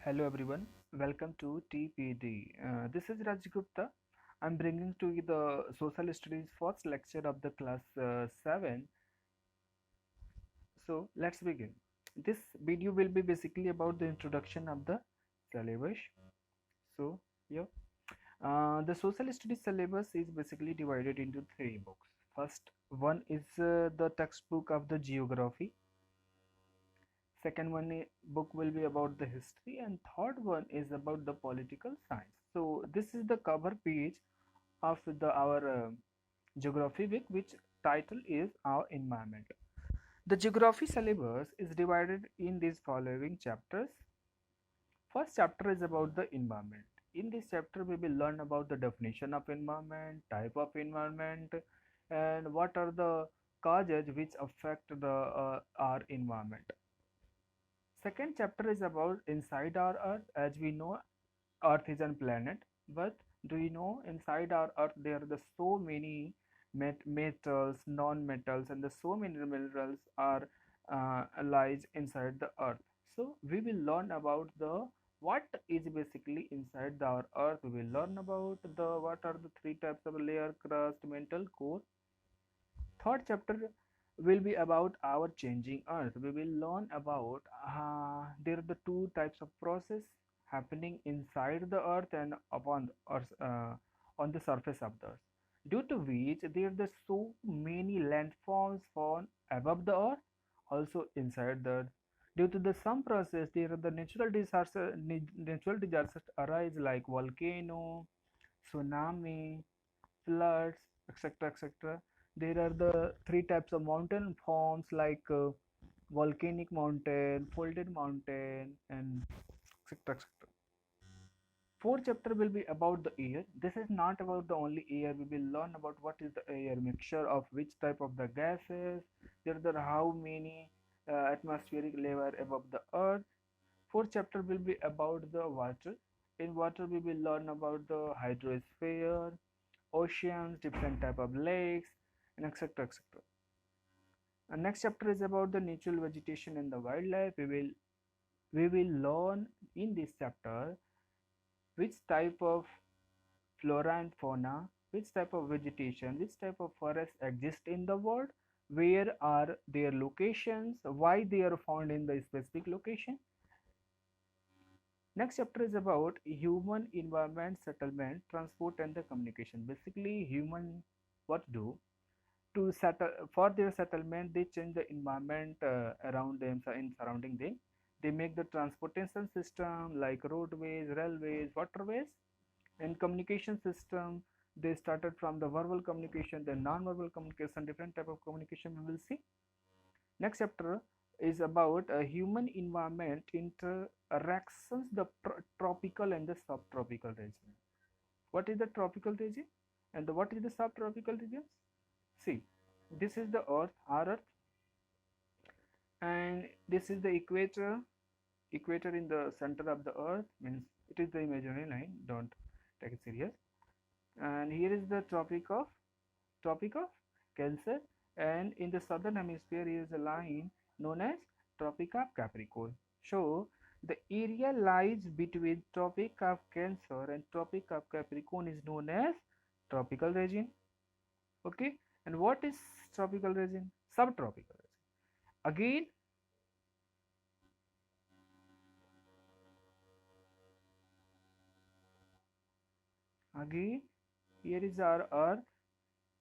Hello everyone, welcome to TPD. This is Raj Gupta. I'm bringing to you the Social Studies first lecture of the class 7. So let's begin. This video will be basically about the introduction of the syllabus. So yeah, the Social Studies syllabus is basically divided into three books. First one is the textbook of the geography. Second one book will be about the history, and third one is about the political science. So this is the cover page of the our geography book, which title is our environment. The geography syllabus is divided in these following chapters. First chapter is about the environment. In this chapter we will learn about the definition of environment, type of environment, and what are the causes which affect the our environment. Second chapter is about inside our earth. As we know, earth is a planet, but do you know inside our earth there are the so many metals, non-metals, and the so many minerals are lies inside the earth. So we will learn about the what is basically inside our earth. We will learn about the what are the three types of layer, crust, mantle, core. Third chapter will be about our changing earth. We will learn about there are the two types of process happening inside the earth and upon earth, on the surface of the earth, due to which there are the so many landforms found above the earth, also inside the earth. Due to the some process, there are the natural disasters arise like volcano, tsunami, floods, etc. etc. There are the three types of mountain forms like volcanic mountain, folded mountain, and etc. etc. Fourth chapter will be about the air. This is not about the only air. We will learn about what is the air mixture of which type of the gases. There are how many atmospheric layer above the earth. Fourth chapter will be about the water. In water, we will learn about the hydrosphere, oceans, different type of lakes, and etc. etc. And next chapter is about the natural vegetation and the wildlife. We will learn in this chapter which type of flora and fauna, which type of vegetation, which type of forest exist in the world, where are their locations, why they are found in the specific location. Next chapter is about human environment, settlement, transport, and the communication. Basically, human what do to settle for their settlement. They change the environment around them, in surrounding them. They make the transportation system like roadways, railways, waterways, and communication system. They started from the verbal communication, then non-verbal communication, different type of communication we will see. Next chapter is about human environment interactions, the tropical and the subtropical region. What is the tropical region and what is the subtropical region? See, this is the earth, our earth, and this is the equator. Equator in the center of the earth, means it is the imaginary line, don't take it serious. And here is the tropic of Cancer, and in the southern hemisphere is a line known as Tropic of Capricorn. So the area lies between Tropic of Cancer and Tropic of Capricorn is known as tropical region. Okay, and what is tropical region? Subtropical region. Again, here is our earth.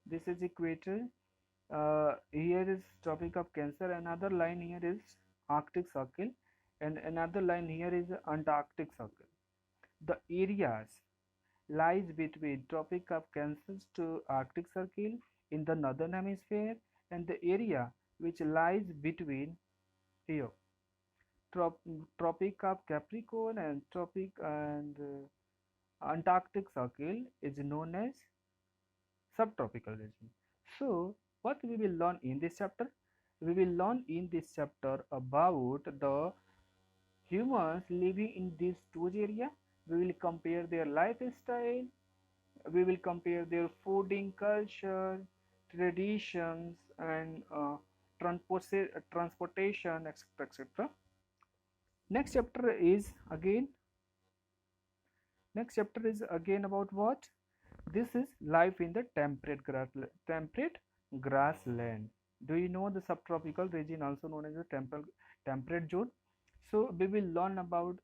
This is equator. Here is Tropic of Cancer. Another line here is Arctic Circle, and another line here is Antarctic Circle. The areas lies between Tropic of Cancer to Arctic Circle in the northern hemisphere, and the area which lies between here Trop Tropic of Capricorn and Tropic and Antarctic Circle is known as subtropical region. So what we will learn in this chapter? We will learn in this chapter about the humans living in these two areas. We will compare their lifestyle. We will compare their fooding culture, traditions, and transportation, etc. etc. Next chapter is again next chapter is again about what? This is life in the temperate grassland. Do you know the subtropical region, also known as the temperate zone? So we will learn about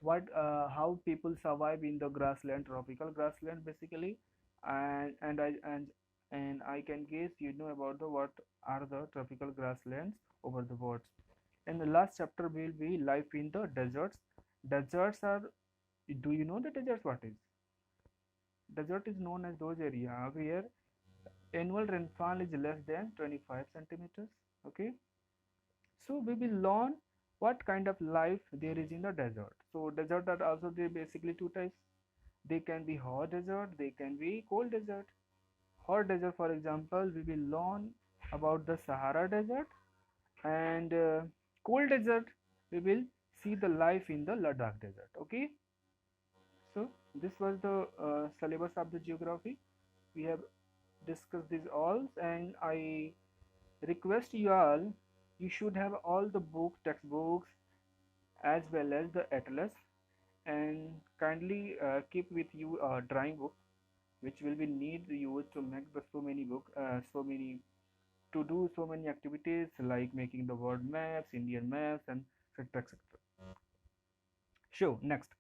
what how people survive in the grassland, tropical grassland basically, and I can guess you know about the what are the tropical grasslands over the world. And the last chapter will be life in the deserts. Deserts are, do you know the deserts? What is desert? Is known as those area where annual rainfall is less than 25 centimeters. Okay, so we will learn what kind of life there is in the desert. So desert are also there basically two types. They can be hot desert, they can be cold desert. Hot desert, for example, we will learn about the Sahara desert, and cold desert we will see the life in the Ladakh desert. Okay, so this was the syllabus of the geography. We have discussed these all, and I request you all, you should have all the book textbooks as well as the atlas, and kindly keep with you a drawing book which will be need used to make the so many to do so many activities like making the world maps, Indian maps, and etc, etc. So next,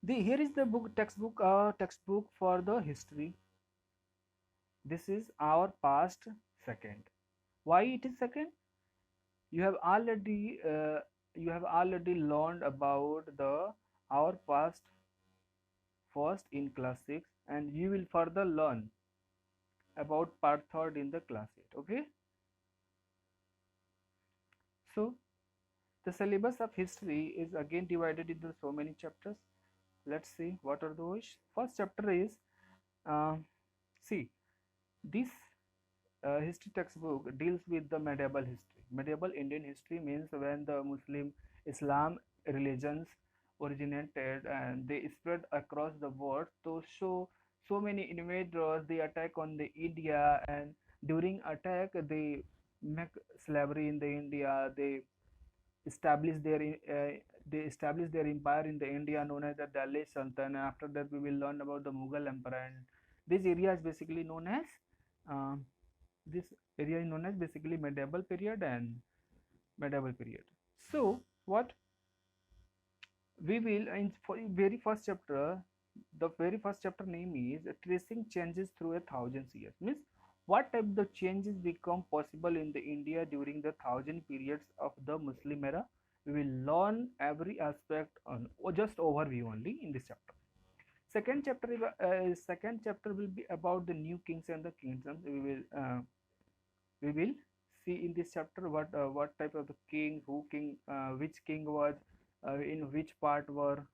the here is the book textbook for the history. This is our past second. Why it is second? You have already learned about the our past first in class 6, and you will further learn about part third in the class 8. Okay, so the syllabus of history is again divided into so many chapters. Let's see what are those. First chapter is uh, see, this history textbook deals with the medieval history. Medieval Indian history means when the Muslim Islam religions originated and they spread across the world. So many invaders they attack on the India, and during attack they make slavery in the India. Establish their they establish their empire in the India known as the Delhi Sultan. After that, we will learn about the Mughal Empire, and this area is basically known as um, this area is known as basically medieval period and medieval period. So what we will in for very first chapter, the very first chapter name is tracing changes through 1,000 years. Means what type the changes become possible in the India during the thousand periods of the Muslim era. We will learn every aspect on or just overview only in this chapter. Second chapter will be about the new kings and the kingdoms. We will see in this chapter what type of the king, who king, which king was in which part were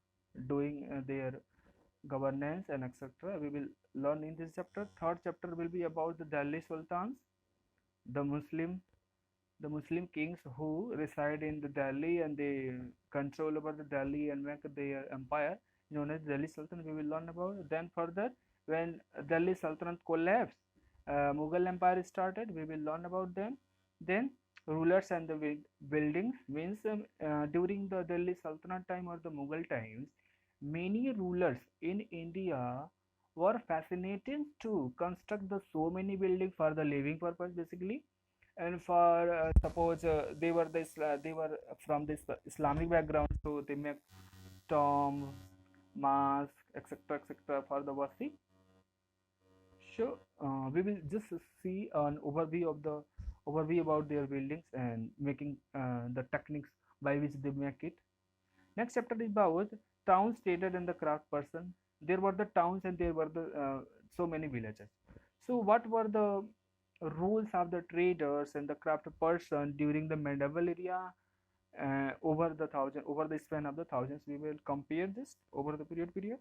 doing their governance and etc. We will learn in this chapter. Third chapter will be about the Delhi Sultans, the Muslim kings who reside in the Delhi and they control over the Delhi and make their empire known as Delhi Sultan. We will learn about. Then further, when Delhi Sultanate collapsed, Mughal Empire started. We will learn about them. Then rulers and the buildings means during the Delhi Sultanate time or the Mughal times, many rulers in India were fascinated to construct the so many buildings for the living purpose basically, and for suppose they were from this Islamic background, so they make tomb, mosque, etc, etc for the worship. So we will just see an overview about their buildings and making the techniques by which they make it. Next chapter is about towns, trader, and the craft person. There were the towns and there were the so many villages. So what were the rules of the traders and the craft person during the medieval era over the span of the thousands? We will compare this over the period.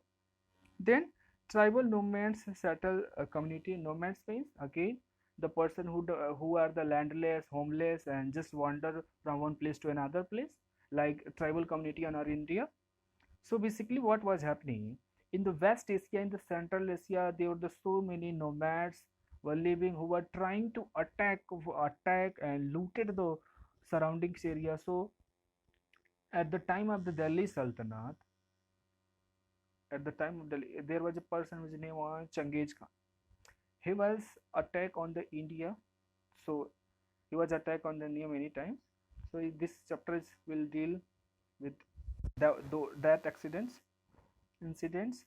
Then tribal nomads settle a community. Nomads means again the person who are the landless, homeless, and just wander from one place to another place, like tribal community in our India. So basically, what was happening in the West Asia, in the Central Asia, there were so many nomads were living who were trying to attack and looted the surroundings area. So At the time of the Delhi Sultanate, at the time of Delhi, there was a person whose name was Changiz Khan. He was attacked on the India, so he was attacked on the India many times. So this chapter will deal with that incidents,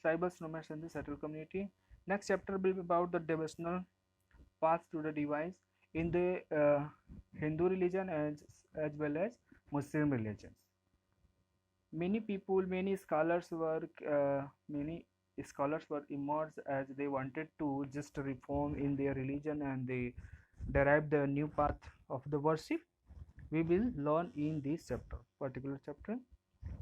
tribal nomads and the settled community. Next chapter will be about the devotional path to the device in the Hindu religion as well as Muslim religions. Many scholars were immersed as they wanted to just reform in their religion, and they derived the new path of the worship. We will learn in this particular chapter.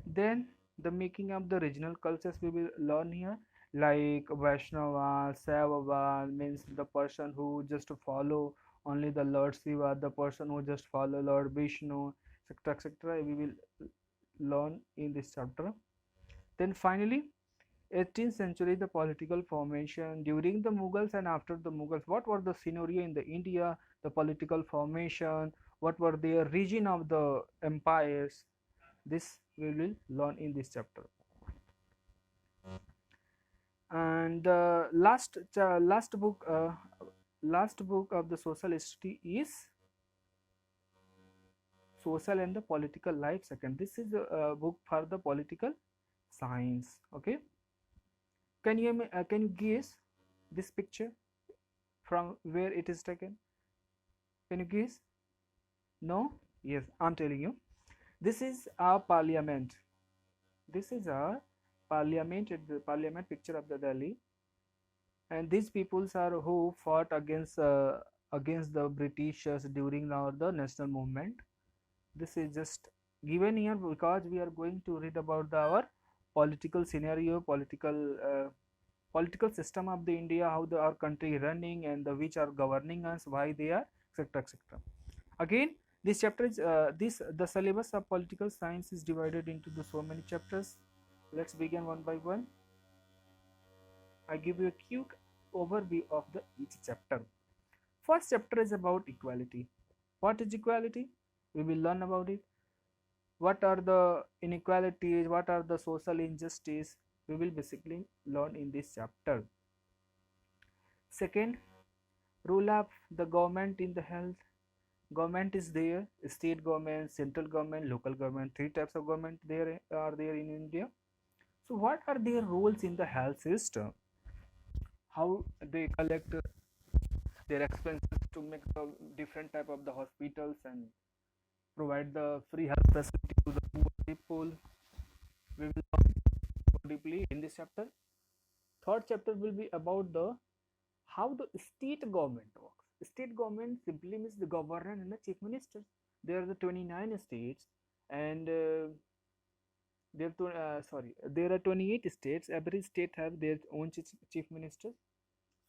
Then the making of the regional cultures we will learn here, like Vaishnava, Saivava means the person who just follow only the Lord Shiva, the person who just follow Lord Vishnu, etc. etc. We will learn in this chapter. Then finally, 18th century, the political formation during the Mughals and after the Mughals. What were the scenario in the India, the political formation, what were the region of the empires? This we will learn in this chapter. And the last book of the social history is Social and the Political Life Second. This is a book for the political science. Okay, can you guess this picture from where it is taken? Can you guess? No? Yes, I'm telling you. This is our parliament. This is our parliament, the parliament picture of the Delhi, and these peoples are who fought against the Britishers during the national movement. This is just given here because we are going to read about our political scenario, political system of the India, how our country running, and which are governing us, why they are, etc. etc. Again, this chapter is the syllabus of political science is divided into so many chapters. Let's begin one by one. I give you a quick overview of each chapter. First chapter is about equality. What is equality? We will learn about it. What are the inequalities? What are the social injustice? We will basically learn in this chapter. Second, role of the government in the health. Government is there: state government, central government, local government. Three types of government there are there in India. So what are their roles in the health system? How they collect their expenses to make the different type of the hospitals and provide the free health facility to the poor people. We will learn more deeply in this chapter. Third chapter will be about the how the state government works. State government simply means the governor and the chief minister. There are the 29 states, and there are 28 states. Every state have their own chief minister.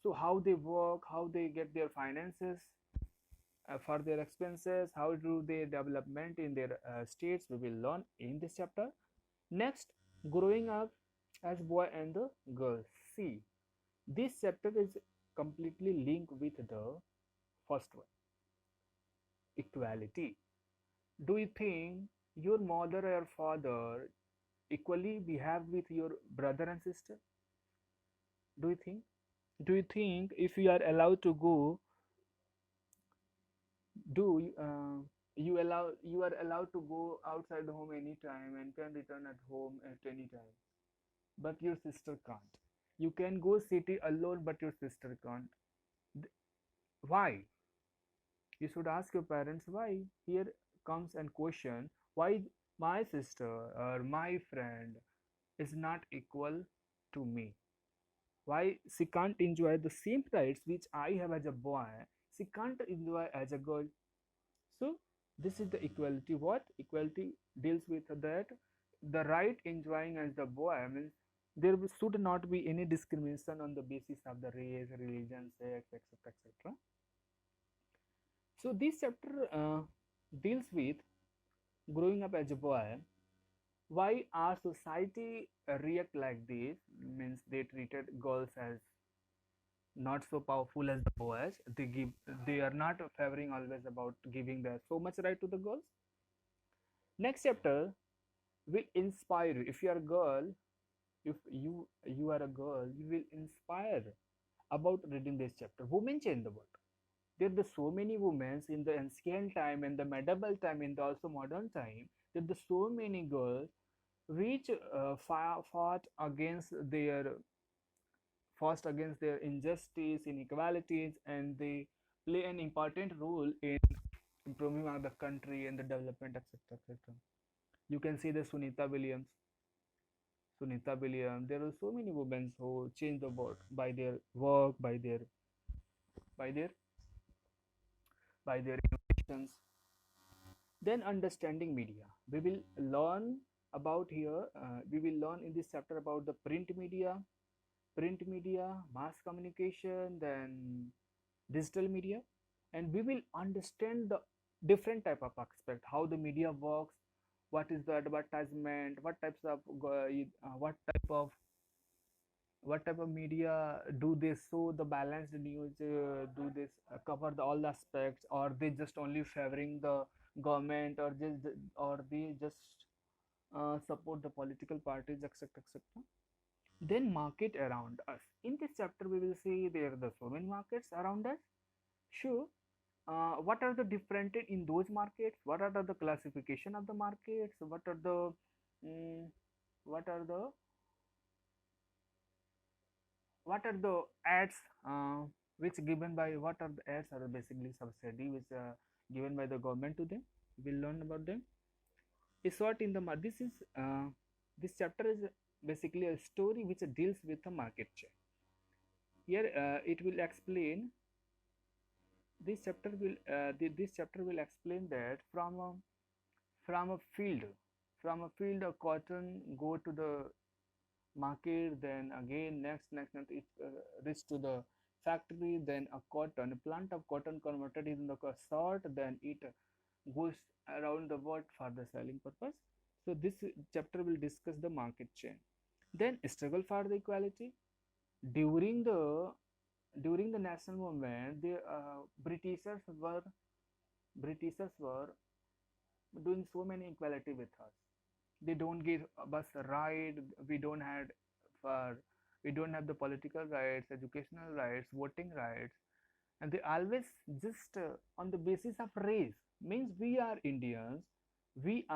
So how they work, how they get their finances for their expenses, how do they development in their states, we will learn in this chapter. Next, growing up as boy and the girl. See, this chapter is completely linked with the first one, equality. Do you think your mother or father equally behave with your brother and sister? Do you think? Do you think if you are allowed to go, do you are allowed to go outside the home anytime and can return at home at any time, but your sister can't? You can go city alone, but your sister can't. Why? You should ask your parents why. Here comes and question why my sister or my friend is not equal to me. Why she can't enjoy the same rights which I have as a boy, she can't enjoy as a girl. So this is the equality. What equality deals with that? The right enjoying as the boy means there should not be any discrimination on the basis of the race, religion, sex, etc. etc. So this chapter deals with growing up as a boy. Why our society react like this? Means they treated girls as not so powerful as the boys. They are not favoring always about giving the so much right to the girls. Next chapter will inspire you. If you are a girl, if you are a girl, you will inspire about reading this chapter. Women change the world. There are so many women in the ancient time and the medieval time and also modern time. There are so many girls which fought against their injustice, inequalities, and they play an important role in improving the country and the development, etc., etc. You can see the Sunita Williams. Sunita Williams. There are so many women who change the world by their work, by their by their innovations. Then understanding media. We will learn about here. We will learn in this chapter about the print media, mass communication, then digital media, and we will understand the different type of aspect, how the media works, what is the advertisement, what types of what type of media do they show the balanced news, do they cover all the aspects, or they just only favoring the government, or they just support the political parties, etc., etc. Then market around us. In this chapter we will see there are the so many markets around us. Sure. What are the different in those markets? What are the classification of the markets? Mm, what are the what are the ads which given by what are the ads are basically subsidy which given by the government to them. We'll learn about them. Is what in the this chapter is basically a story which deals with the market chain. Here it will explain this chapter will explain that from a field from a field of cotton go to the market, then again next it reach to the factory, then a plant of cotton converted in the sort, then it goes around the world for the selling purpose. So this chapter will discuss the market chain. Then struggle for the equality. During the national movement, the Britishers were doing so many equality with us. They don't give us a right. For we don't have the political rights, educational rights, voting rights, and they always just on the basis of race. Means we are Indians. We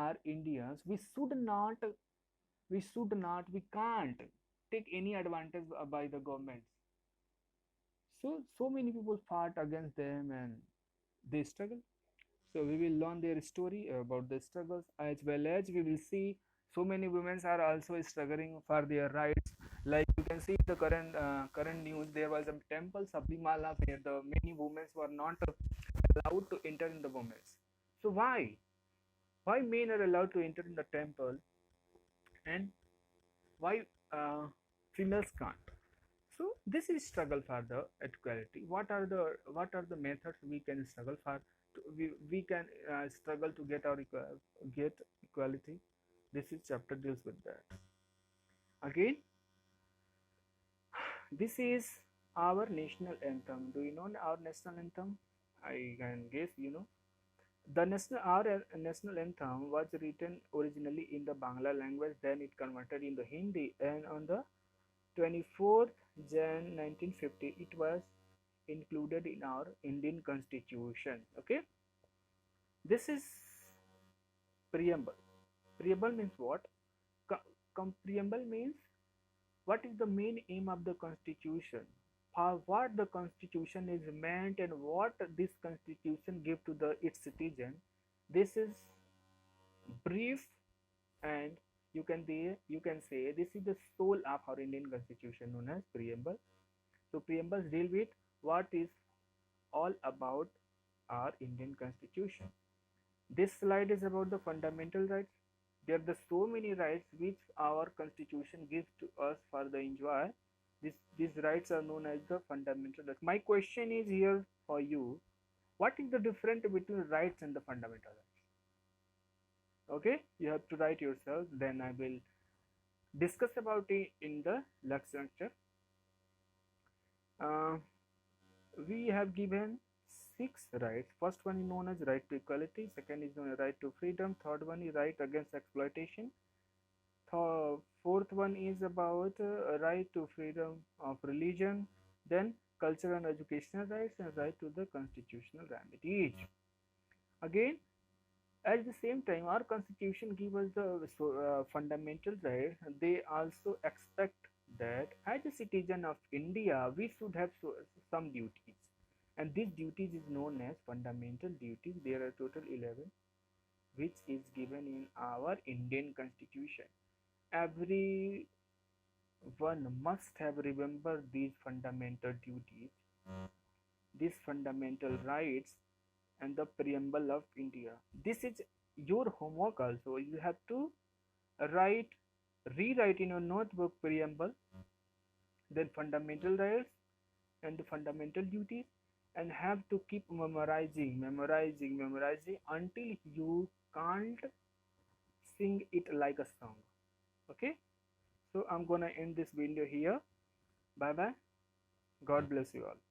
can't take any advantage by the government. So many people fought against them and they struggle. So we will learn their story about the struggles, as well as we will see so many women are also struggling for their rights. Like you can see the current news, there was a temple Sabrimala where the many women were not allowed to enter in the women's. So why men are allowed to enter in the temple and why females can't? So this is struggle for the equality. What are the methods we can struggle for? We can struggle to get equality. This is chapter deals with that. Again, this is our national anthem. Do you know our national anthem? I can guess you know. Our national anthem was written originally in the Bangla language, then it converted in the Hindi, and on the 24th Jan 1950 it was included in our Indian Constitution. Okay, this is preamble. Preamble means what? Preamble means what is the main aim of the Constitution, for what the Constitution is meant, and what this Constitution give to the its citizen. This is brief, and you can say this is the soul of our Indian Constitution, known as preamble. So preambles deal with what is all about our Indian Constitution. This slide is about the fundamental rights. There are the so many rights which our Constitution gives to us for the enjoy. These rights are known as the fundamental rights. My question is here for you: what is the difference between rights and the fundamental rights? Okay, you have to write yourself. Then I will discuss about it in the lecture. Uh, we have given six rights. First one is known as right to equality, second is known as right to freedom, third one is right against exploitation, fourth one is about right to freedom of religion, then cultural and educational rights, and right to the constitutional remedies. Again, at the same time, our constitution gives us the fundamental rights. They also expect that as a citizen of India, we should have some duties, and these duties is known as fundamental duties. There are total 11, which is given in our Indian constitution. Everyone must have remembered these fundamental duties, these fundamental rights, and the preamble of India. This is your homework also. You have to write, rewrite in your notebook preamble, then fundamental rights and the fundamental duties, and have to keep memorizing until you can't sing it like a song. Okay, so I'm gonna end this video here. Bye bye. God bless you all.